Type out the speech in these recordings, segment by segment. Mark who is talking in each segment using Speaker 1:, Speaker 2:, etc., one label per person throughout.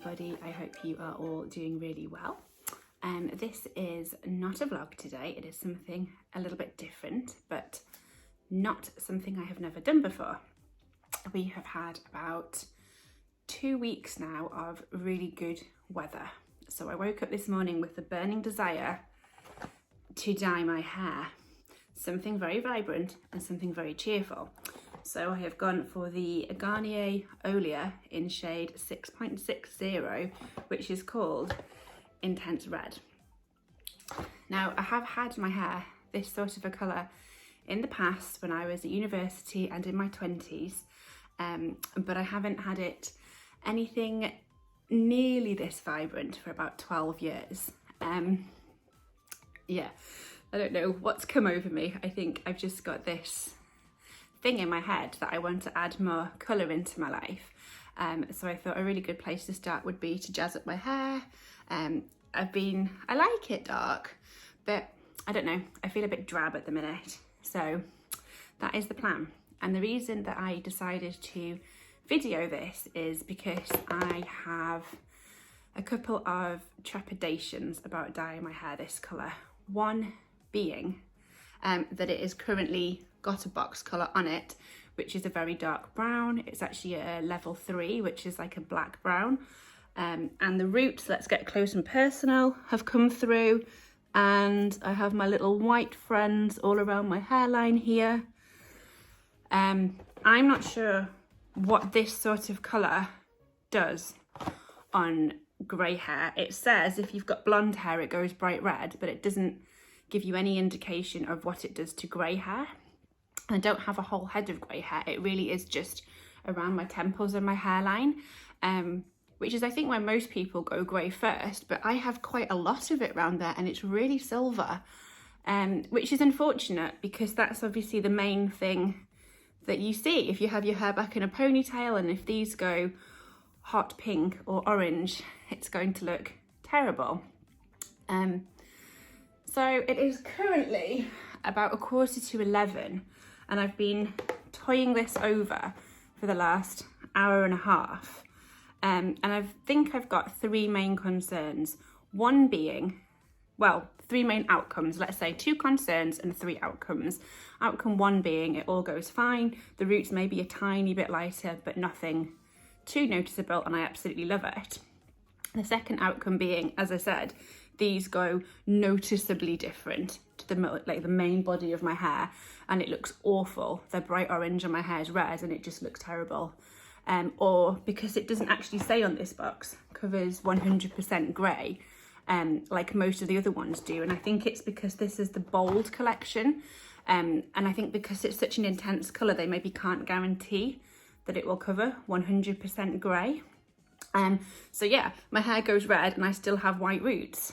Speaker 1: everybody, I hope you are all doing really well. This is not a vlog today, it is something a little bit different, but not something I have never done before. We have had about 2 weeks now of really good weather. So I woke up this morning with the burning desire to dye my hair. Something very vibrant and something very cheerful. So I have gone for the Garnier Olia in shade 6.60, which is called Intense Red. Now, I have had my hair this sort of a colour in the past when I was at university and in my 20s, but I haven't had it anything nearly this vibrant for about 12 years. Yeah, I don't know what's come over me. I think I've just got this thing in my head that I want to add more colour into my life. So I thought a really good place to start would be to jazz up my hair. I like it dark, but I don't know, I feel a bit drab at the minute. So that is the plan. And the reason that I decided to video this is because I have a couple of trepidations about dyeing my hair this colour. One being that it is currently got a box colour on it, which is a very dark brown. It's actually a level 3, which is like a black brown. And the roots, let's get close and personal, have come through, and I have my little white friends all around my hairline here. I'm not sure what this sort of colour does on grey hair. It says if you've got blonde hair it goes bright red, but it doesn't give you any indication of what it does to grey hair. I don't have a whole head of grey hair, it really is just around my temples and my hairline, which is I think where most people go grey first, but I have quite a lot of it around there and it's really silver, which is unfortunate because that's obviously the main thing that you see if you have your hair back in a ponytail, and if these go hot pink or orange, it's going to look terrible. So it is currently about 11:15 and I've been toying this over for the last hour and a half. And I think I've got 3 main concerns. One being, well, 3 main outcomes, let's say 2 concerns and 3 outcomes. Outcome 1 being it all goes fine, the roots may be a tiny bit lighter, but nothing too noticeable, and I absolutely love it. The second outcome being, as I said, these go noticeably different to the main body of my hair, and it looks awful. They're bright orange and my hair's red and it just looks terrible. Or because it doesn't actually say on this box, covers 100% grey, like most of the other ones do. And I think it's because this is the bold collection. And I think because it's such an intense colour, they maybe can't guarantee that it will cover 100% grey. So yeah, my hair goes red and I still have white roots.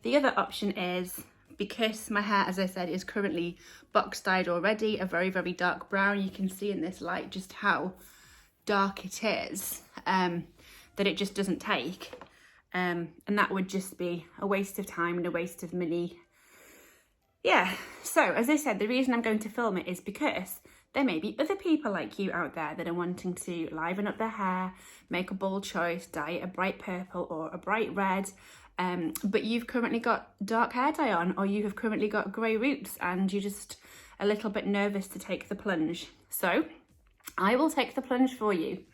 Speaker 1: The other option is, because my hair, as I said, is currently box dyed already, a very, very dark brown. You can see in this light just how dark it is, that it just doesn't take. And that would just be a waste of time and a waste of money. Yeah, so as I said, the reason I'm going to film it is because there may be other people like you out there that are wanting to liven up their hair, make a bold choice, dye it a bright purple or a bright red, but you've currently got dark hair dye on, or you have currently got grey roots and you're just a little bit nervous to take the plunge. So I will take the plunge for you.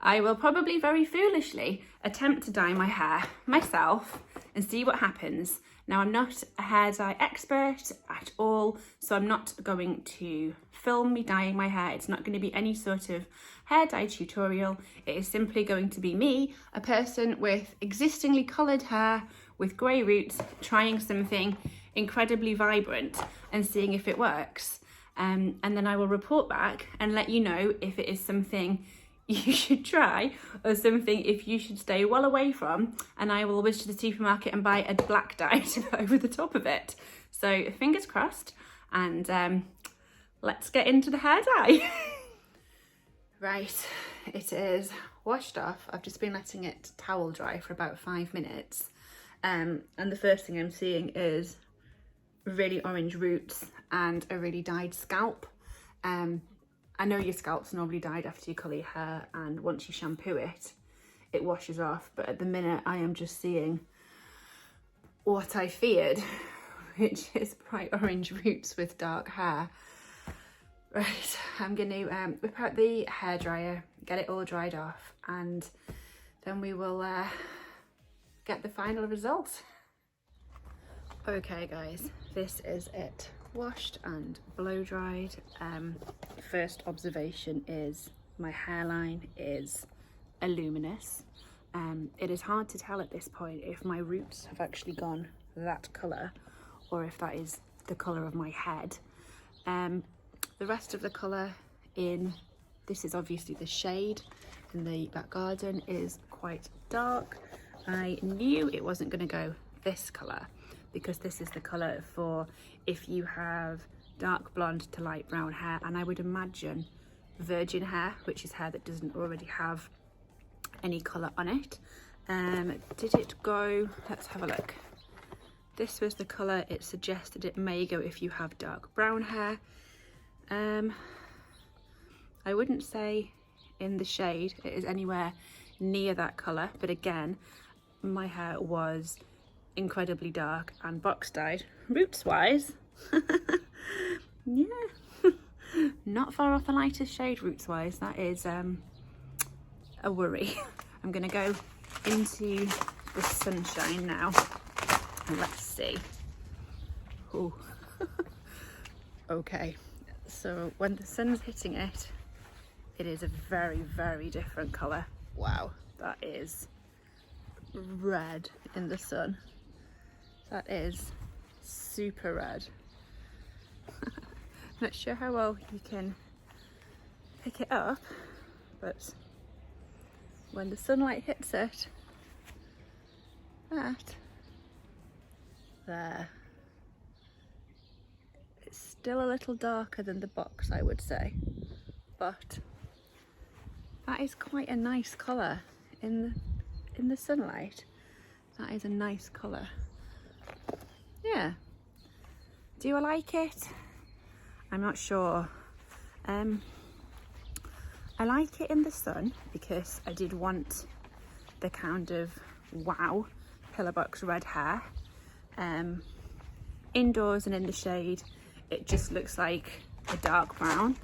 Speaker 1: I will probably very foolishly attempt to dye my hair myself and see what happens. Now, I'm not a hair dye expert at all, so I'm not going to film me dyeing my hair. It's not going to be any sort of hair dye tutorial. It is simply going to be me, a person with existingly coloured hair with grey roots, trying something incredibly vibrant and seeing if it works. And then I will report back and let you know if it is something you should try or something if you should stay well away from, and I will whiz to the supermarket and buy a black dye to put over the top of it. So fingers crossed, and let's get into the hair dye. Right, it is washed off. I've just been letting it towel dry for about 5 minutes, and the first thing I'm seeing is really orange roots and a really dyed scalp. I know your scalp's normally dyed after you colour your hair, and once you shampoo it, it washes off. But at the minute I am just seeing what I feared, which is bright orange roots with dark hair. Right, I'm going to whip out the hairdryer, get it all dried off, and then we will get the final result. Okay guys, this is it. Washed and blow dried. First observation is my hairline is luminous. It is hard to tell at this point if my roots have actually gone that colour or if that is the colour of my head. The rest of the colour in, this is obviously the shade in the back garden, is quite dark. I knew it wasn't going to go this colour because this is the colour for if you have dark blonde to light brown hair, and I would imagine virgin hair, which is hair that doesn't already have any colour on it. Did it go, let's have a look. This was the colour it suggested it may go if you have dark brown hair. I wouldn't say in the shade it is anywhere near that colour, but again, my hair was incredibly dark and box dyed. Roots wise, yeah, not far off the lightest shade roots wise. That is a worry. I'm gonna go into the sunshine now and let's see. Oh, okay. So when the sun's hitting it, it is a very, very different colour. Wow, that is red in the sun. That is super red. Not sure how well you can pick it up, but when the sunlight hits it, that there, it's still a little darker than the box, I would say, but that is quite a nice colour in the sunlight. That is a nice colour. Yeah. Do I like it? I'm not sure. I like it in the sun because I did want the kind of wow pillar box red hair. Indoors and in the shade, it just looks like a dark brown,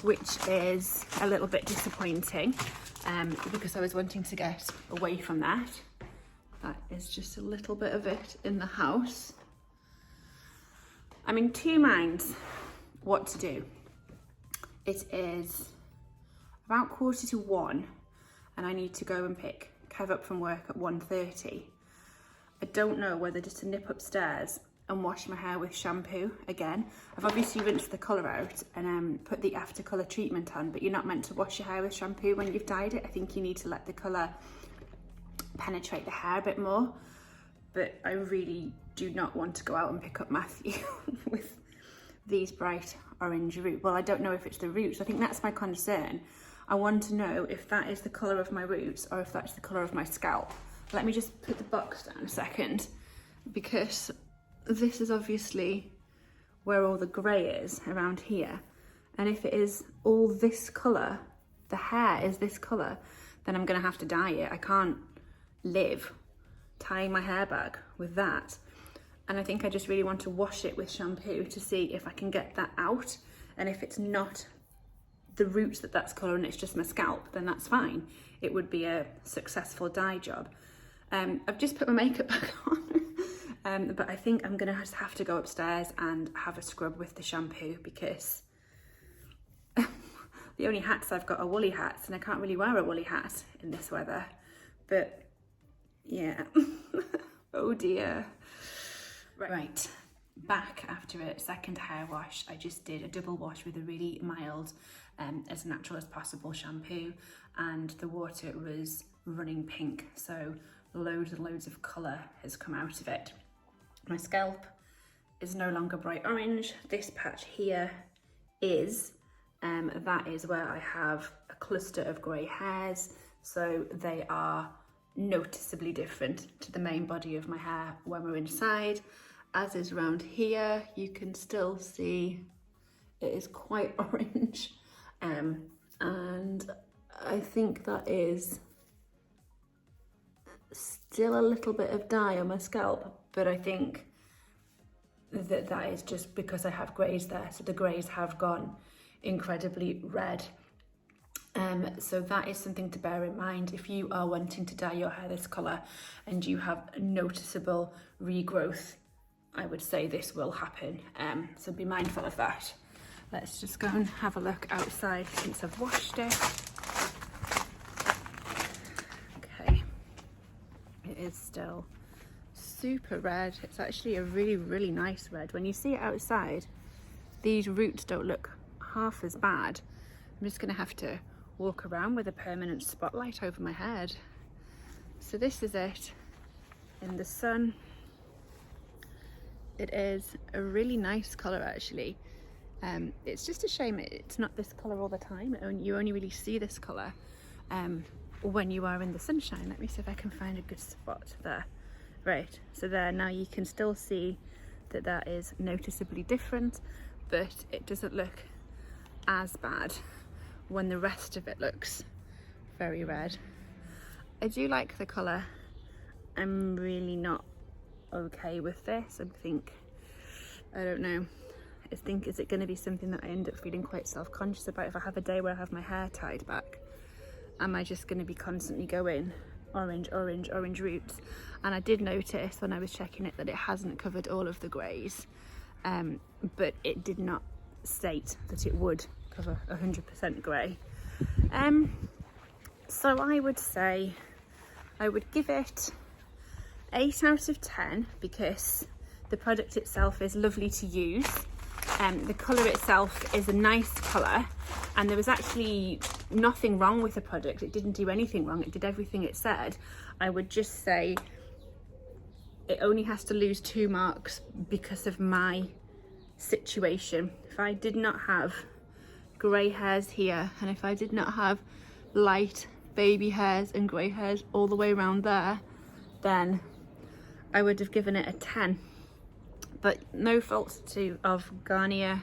Speaker 1: which is a little bit disappointing because I was wanting to get away from that. That is just a little bit of it in the house. I'm in two minds what to do. It is about 1:45 and I need to go and pick Kev up from work at 1:30. I don't know whether just to nip upstairs and wash my hair with shampoo again. I've obviously rinsed the colour out and put the after colour treatment on, but you're not meant to wash your hair with shampoo when you've dyed it. I think you need to let the colour penetrate the hair a bit more. But I really do not want to go out and pick up Matthew with these bright orange roots. Well, I don't know if it's the roots. I think that's my concern. I want to know if that is the colour of my roots or if that's the colour of my scalp. Let me just put the box down a second, because this is obviously where all the grey is around here. And if it is all this colour, the hair is this colour, then I'm going to have to dye it. I can't live tying my hair back with that. And I think I just really want to wash it with shampoo to see if I can get that out. And if it's not the roots that's colour and it's just my scalp, then that's fine. It would be a successful dye job. I've just put my makeup back on, but I think I'm gonna just have to go upstairs and have a scrub with the shampoo, because the only hats I've got are woolly hats and I can't really wear a woolly hat in this weather. But yeah, oh dear. Right, back after a second hair wash. I just did a double wash with a really mild, as natural as possible shampoo, and the water was running pink, so loads and loads of colour has come out of it. My scalp is no longer bright orange. This patch here is, that is where I have a cluster of grey hairs, so they are noticeably different to the main body of my hair when we're inside. As is around here, you can still see it is quite orange, and I think that is still a little bit of dye on my scalp, but I think that is just because I have greys there, so the greys have gone incredibly red. So that is something to bear in mind if you are wanting to dye your hair this colour and you have a noticeable regrowth. I would say this will happen, so be mindful of that. Let's just go and have a look outside since I've washed it. Okay, it is still super red. It's actually a really nice red. When you see it outside, these roots don't look half as bad. I'm just gonna have to walk around with a permanent spotlight over my head. So this is it in the sun. It is a really nice colour actually. It's just a shame it's not this colour all the time. You only really see this colour when you are in the sunshine. Let me see if I can find a good spot there. Right, so there, now you can still see that that is noticeably different, but it doesn't look as bad when the rest of it looks very red. I do like the colour. I'm really not okay with this. I don't know. Is it going to be something that I end up feeling quite self-conscious about if I have a day where I have my hair tied back? Am I just going to be constantly going orange roots? And I did notice when I was checking it that it hasn't covered all of the greys, but it did not state that it would cover 100% grey. So I would say I would give it 8 out of 10 because the product itself is lovely to use. The colour itself is a nice colour, and there was actually nothing wrong with the product. It didn't do anything wrong. It did everything it said. I would just say it only has to lose 2 marks because of my situation. If I did not have grey hairs here, and if I did not have light baby hairs and grey hairs all the way around there, then I would have given it a 10. But no fault of Garnier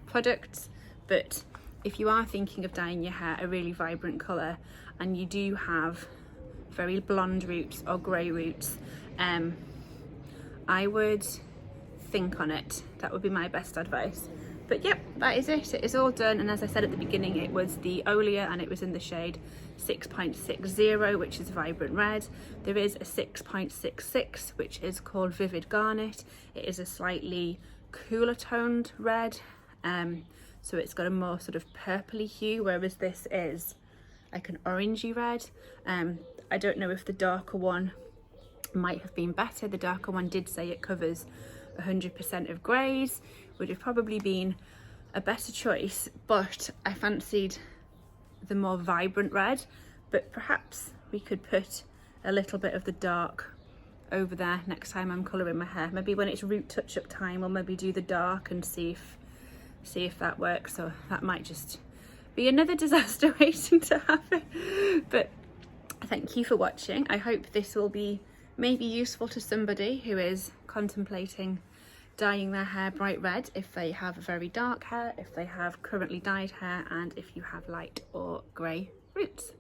Speaker 1: products, but if you are thinking of dyeing your hair a really vibrant colour and you do have very blonde roots or grey roots, I would think on it. That would be my best advice. But yep, that is it. It is all done, and as I said at the beginning, it was the Olia and it was in the shade 6.60, which is vibrant red. There is a 6.66, which is called Vivid Garnet. It is a slightly cooler toned red, so it's got a more sort of purpley hue, whereas this is like an orangey red. I don't know if the darker one might have been better. The darker one did say it covers 100% of greys, would have probably been a better choice, but I fancied the more vibrant red. But perhaps we could put a little bit of the dark over there next time I'm colouring my hair. Maybe when it's root touch-up time, we'll maybe do the dark and see if that works. So that might just be another disaster waiting to happen. But thank you for watching. I hope this will be maybe useful to somebody who is contemplating dyeing their hair bright red, if they have very dark hair, if they have currently dyed hair, and if you have light or grey roots.